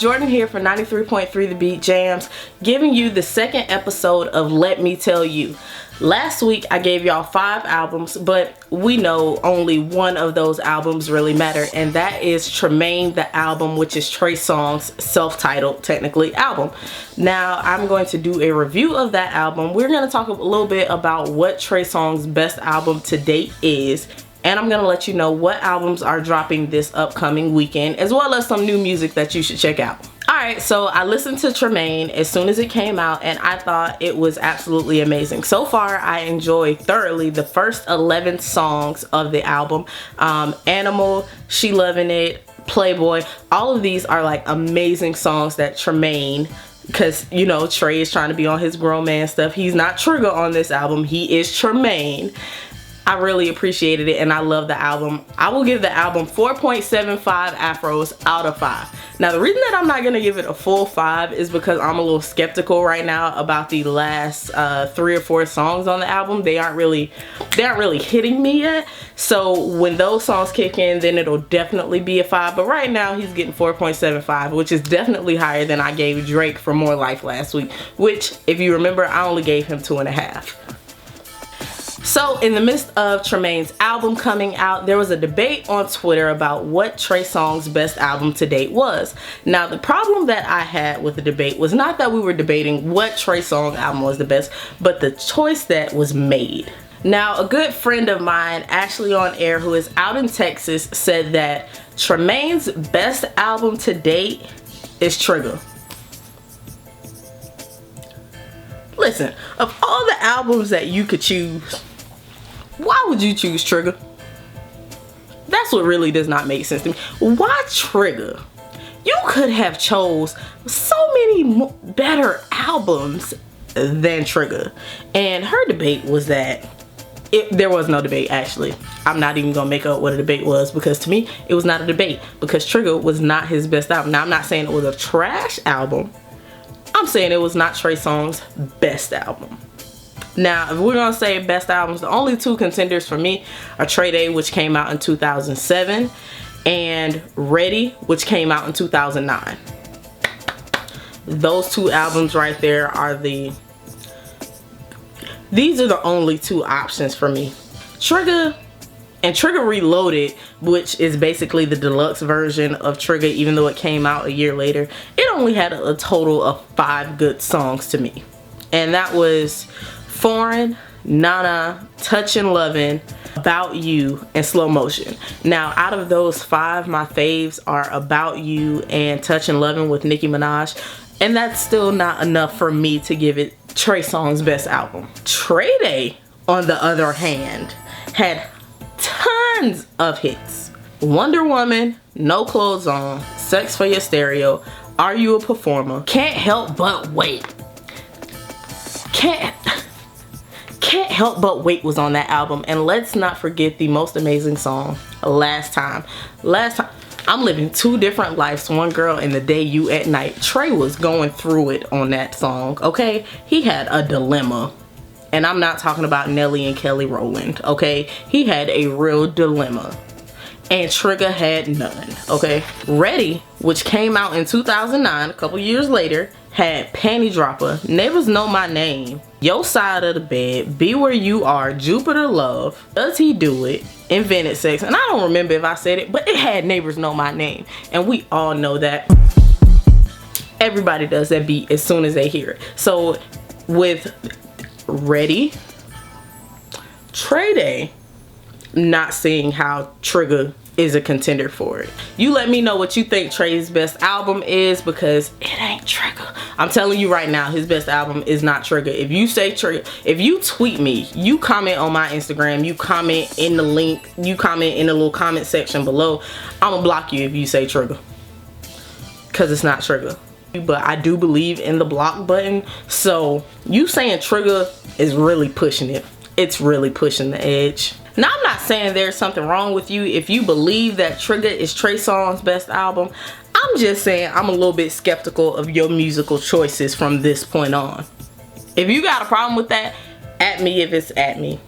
Jordyn here for 93.3 The Beat Jams, giving you the second episode of Let Me Tell You. Last week I gave y'all 5 albums, but we know only one of those albums really matter, and that is Tremaine the album, which is Trey Songz' self-titled, technically, album. Now I'm going to do a review of that album. We're going to talk a little bit about what Trey Songz' best album to date is, and I'm gonna let you know what albums are dropping this upcoming weekend, as well as some new music that you should check out. Alright, so I listened to Tremaine as soon as it came out, and I thought it was absolutely amazing. So far, I enjoyed thoroughly the first 11 songs of the album. Animal, She Lovin' It, Playboy, all of these are like amazing songs that Tremaine, because you know Trey is trying to be on his grown man stuff. He's not Trigger on this album, he is Tremaine. I really appreciated it and I love the album. I will give the album 4.75 afros out of 5. Now the reason that I'm not gonna give it a full 5 is because I'm a little skeptical right now about the last 3 or 4 songs on the album. They aren't really hitting me yet. So when those songs kick in, then it'll definitely be a 5. But right now he's getting 4.75, which is definitely higher than I gave Drake for More Life last week, which if you remember, I only gave him 2.5. So in the midst of Tremaine's album coming out, there was a debate on Twitter about what Trey Songz' best album to date was. Now the problem that I had with the debate was not that we were debating what Trey Songz album was the best, but the choice that was made. Now a good friend of mine, Ashley on Air, who is out in Texas, said that Tremaine's best album to date is Trigger. Listen, of all the albums that you could choose, why would you choose Trigger? That's what really does not make sense to me. Why Trigger? You could have chose so many better albums than Trigger. And her debate was that there was no debate, actually. I'm not even gonna make up what a debate was, because to me it was not a debate, because Trigger was not his best album. Now I'm not saying it was a trash album, I'm saying it was not Trey Songz' best album. Now, if we're gonna say best albums, the only 2 contenders for me are Trey Day, which came out in 2007, and Ready, which came out in 2009. Those 2 albums right there are these are the only 2 options for me. Trigger and Trigger Reloaded, which is basically the deluxe version of Trigger, even though it came out a year later, it only had a total of 5 good songs to me. And that was Foreign, Nana, Touchin' Lovin', About You, and Slow Motion. Now out of those 5, my faves are About You and Touchin' Lovin' with Nicki Minaj. And that's still not enough for me to give it Trey Songz' best album. Trey Day, on the other hand, had tons of hits. Wonder Woman, No Clothes On, Sex for Your Stereo, Are You a Performer, Can't Help But Wait. Can't Help But Wait was on that album. And let's not forget the most amazing song, Last Time. I'm living 2 different lives, one girl and the day you at night. Trey was going through it on that song, okay? He had a dilemma. And I'm not talking about Nelly and Kelly Rowland, okay? He had a real dilemma. And Trigger had none, okay? Ready, which came out in 2009, a couple years later, had Panty Dropper, Neighbors Know My Name, Your Side of the Bed, Be Where You Are, Jupiter Love, Does He Do It, Invented Sex. And I don't remember if I said it, but it had Neighbors Know My Name. And we all know that. Everybody does that beat as soon as they hear it. So with Ready, Trey Day, not seeing how Trigger is a contender for it. You let me know what you think Trey's best album is, because it ain't Trigger. I'm telling you right now, his best album is not Trigger. If you say Trigger, if you tweet me, you comment on my Instagram, you comment in the link, you comment in the little comment section below, I'm gonna block you if you say Trigger, because it's not Trigger. But I do believe in the block button, so you saying Trigger is really pushing it. It's really pushing the edge. Now I'm not saying there's something wrong with you if you believe that Trigger is Trey Songz' best album. I'm just saying I'm a little bit skeptical of your musical choices from this point on. If you got a problem with that, at me if it's at me.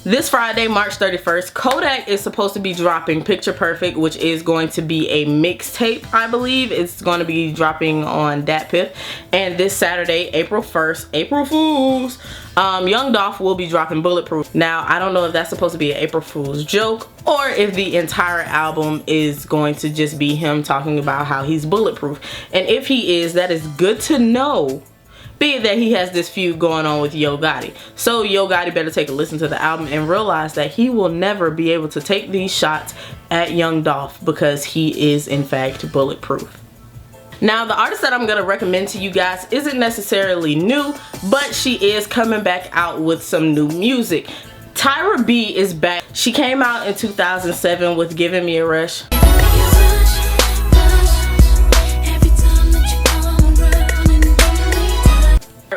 This Friday, March 31st, Kodak is supposed to be dropping Picture Perfect, which is going to be a mixtape, I believe. It's going to be dropping on DatPiff. And this Saturday, April 1st, April Fools, Young Dolph will be dropping Bulletproof. Now, I don't know if that's supposed to be an April Fool's joke or if the entire album is going to just be him talking about how he's bulletproof. And if he is, that is good to know. Be it that he has this feud going on with Yo Gotti. So Yo Gotti better take a listen to the album and realize that he will never be able to take these shots at Young Dolph because he is in fact bulletproof. Now, the artist that I'm going to recommend to you guys isn't necessarily new, but she is coming back out with some new music. Tyra B is back. She came out in 2007 with Giving Me a Rush.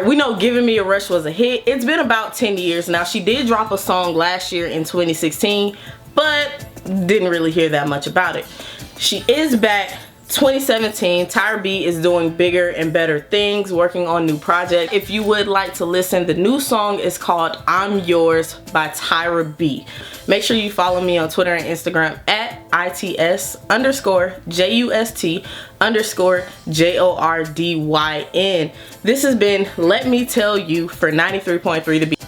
We know Giving Me a Rush was a hit. It's been about 10 years now. She did drop a song last year in 2016, but didn't really hear that much about it. She is back. 2017, Tyra B is doing bigger and better things, working on new projects. If you would like to listen, the new song is called I'm Yours by Tyra B. Make sure you follow me on Twitter and Instagram at ITS_JUST_JORDYN. This has been Let Me Tell You for 93.3 The Beat.